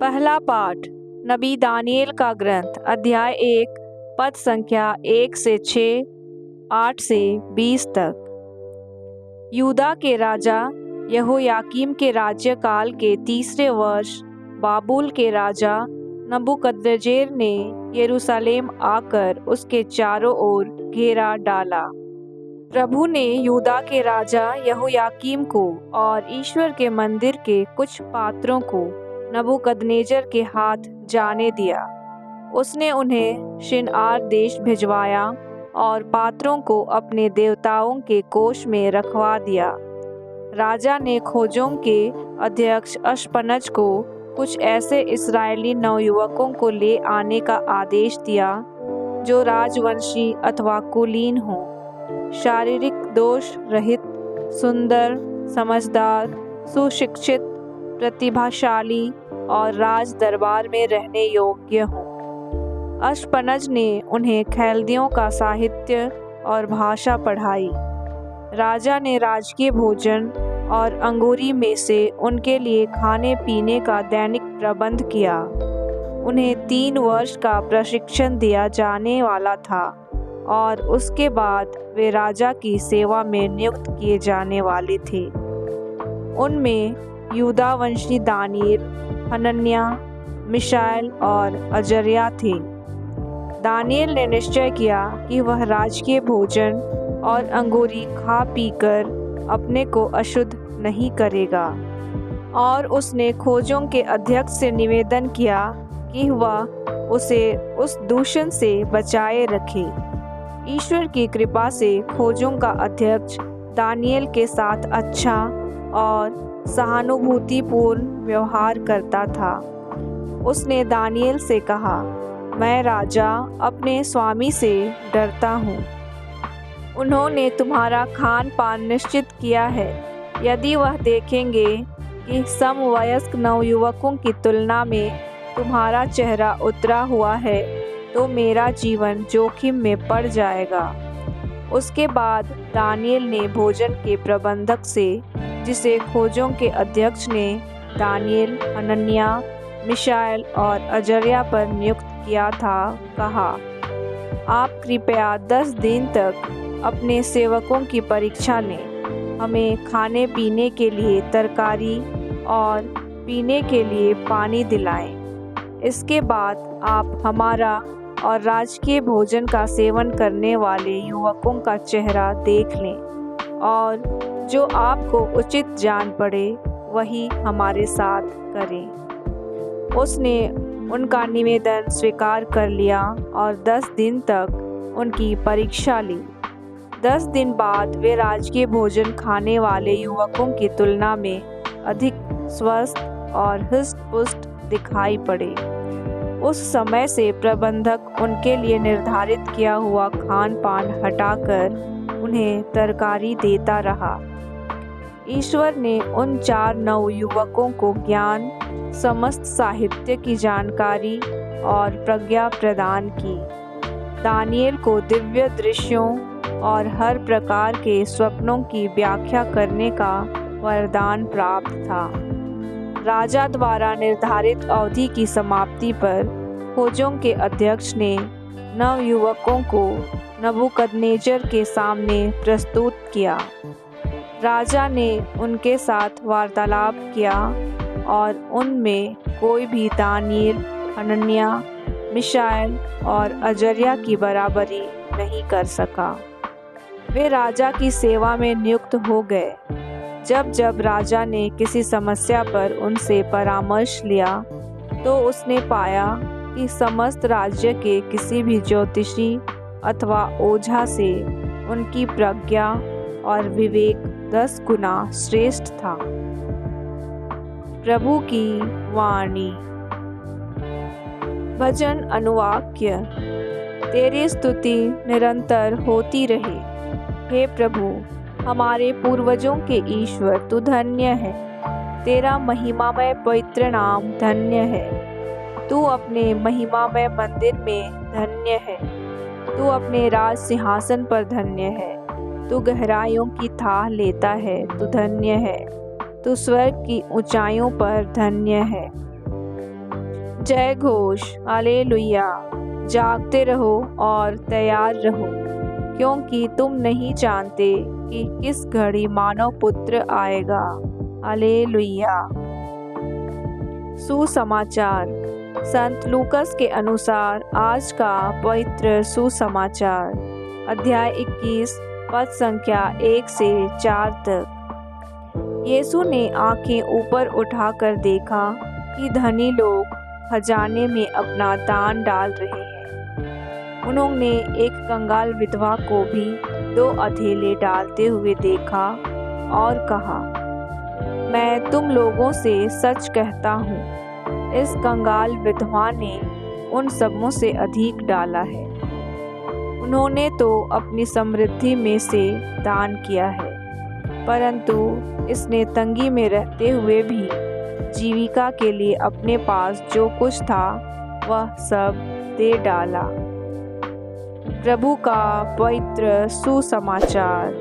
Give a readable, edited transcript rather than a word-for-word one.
पहला पाठ नबी दानिएल का ग्रंथ अध्याय 1 पद संख्या 1 से 6, 8 से 20 तक। यूदा के राजा यहोयाकीम के राज्यकाल के तीसरे वर्ष बाबुल के राजा नबूकदनेस्सर ने यरूशलेम आकर उसके चारों ओर घेरा डाला। प्रभु ने यूदा के राजा यहोयाकीम को और ईश्वर के मंदिर के कुछ पात्रों को नबूकदनेस्सर के हाथ जाने दिया। उसने उन्हें शिनआर देश भिजवाया और पात्रों को अपने देवताओं के कोष में रखवा दिया। राजा ने खोजों के अध्यक्ष अशपनज को कुछ ऐसे इस्राएली नवयुवकों को ले आने का आदेश दिया जो राजवंशी अथवा कुलीन हों, शारीरिक दोष रहित, सुंदर, समझदार, सुशिक्षित, प्रतिभाशाली और राज दरबार में रहने योग्य हों। अशपनज ने उन्हें खल्दियों का साहित्य और भाषा पढ़ाई। राजा ने राजकीय भोजन और अंगूरी में से उनके लिए खाने पीने का दैनिक प्रबंध किया। उन्हें 3 वर्ष का प्रशिक्षण दिया जाने वाला था और उसके बाद वे राजा की सेवा में नियुक्त किए जाने वाले थे। उनमें यूदा वंशी दानिएल, हनन्याह, मिशाएल और अजर्या थे। दानिएल ने निश्चय किया कि वह राजकीय भोजन और अंगूरी खा पीकर अपने को अशुद्ध नहीं करेगा, और उसने खोजों के अध्यक्ष से निवेदन किया कि वह उसे उस दूषण से बचाए रखे। ईश्वर की कृपा से खोजों का अध्यक्ष दानिएल के साथ अच्छा और सहानुभूतिपूर्ण व्यवहार करता था। उसने दानिएल से कहा, मैं राजा अपने स्वामी से डरता हूँ। उन्होंने तुम्हारा खान पान निश्चित किया है। यदि वह देखेंगे कि समवयस्क नवयुवकों की तुलना में तुम्हारा चेहरा उतरा हुआ है तो मेरा जीवन जोखिम में पड़ जाएगा। उसके बाद दानिएल ने भोजन के प्रबंधक से, जिसे खोजों के अध्यक्ष ने दानिएल, हनन्याह, मिशाएल और अजर्या पर नियुक्त किया था, कहा, आप कृपया 10 दिन तक अपने सेवकों की परीक्षा लें। हमें खाने पीने के लिए तरकारी और पीने के लिए पानी दिलाएं। इसके बाद आप हमारा और राजकीय भोजन का सेवन करने वाले युवकों का चेहरा देख लें, और जो आपको उचित जान पड़े वही हमारे साथ करें। उसने उनका निवेदन स्वीकार कर लिया और 10 दिन तक उनकी परीक्षा ली। 10 दिन बाद वे राजकीय भोजन खाने वाले युवकों की तुलना में अधिक स्वस्थ और हृष्ट-पुष्ट दिखाई पड़े। उस समय से प्रबंधक उनके लिए निर्धारित किया हुआ खान पान हटाकर उन्हें तरकारी देता रहा। ईश्वर ने उन 4 नवयुवकों को ज्ञान, समस्त साहित्य की जानकारी और प्रज्ञा प्रदान की। दानिएल को दिव्य दृश्यों और हर प्रकार के स्वप्नों की व्याख्या करने का वरदान प्राप्त था। राजा द्वारा निर्धारित अवधि की समाप्ति पर खोजों के अध्यक्ष ने नवयुवकों को नबूकदनेस्सर के सामने प्रस्तुत किया। राजा ने उनके साथ वार्तालाप किया और उनमें कोई भी दानिएल, हनन्याह, मिशाएल और अजर्या की बराबरी नहीं कर सका। वे राजा की सेवा में नियुक्त हो गए। जब जब राजा ने किसी समस्या पर उनसे परामर्श लिया तो उसने पाया कि समस्त राज्य के किसी भी ज्योतिषी अथवा ओझा से उनकी प्रज्ञा और विवेक 10 गुना श्रेष्ठ था। प्रभु की वाणी। भजन अनुवाक्य। तेरी स्तुति निरंतर होती रहे। हे प्रभु, हमारे पूर्वजों के ईश्वर, तू धन्य है। तेरा महिमामय पवित्र नाम धन्य है। तू अपने महिमामय मंदिर में धन्य है। तू अपने राज सिंहासन पर धन्य है। तू गहराइयों की थाह लेता है, तू धन्य है। तू स्वर्ग की ऊंचाइयों पर धन्य है। जय घोष, हालेलुया। जागते रहो और तैयार रहो, क्योंकि तुम नहीं जानते कि किस घड़ी मानव पुत्र आएगा। हालेलुया। सुसमाचार। संत लूकस के अनुसार आज का पवित्र सुसमाचार, अध्याय 21, पद संख्या 1 से 4 तक। यीशु ने आंखें ऊपर उठाकर देखा कि धनी लोग खजाने में अपना दान डाल रहे हैं। उन्होंने एक कंगाल विधवा को भी 2 अधेले डालते हुए देखा और कहा, मैं तुम लोगों से सच कहता हूँ, इस कंगाल विधवा ने उन सबों से अधिक डाला है। उन्होंने तो अपनी समृद्धि में से दान किया है, परंतु इसने तंगी में रहते हुए भी जीविका के लिए अपने पास जो कुछ था वह सब दे डाला। प्रभु का पवित्र सुसमाचार।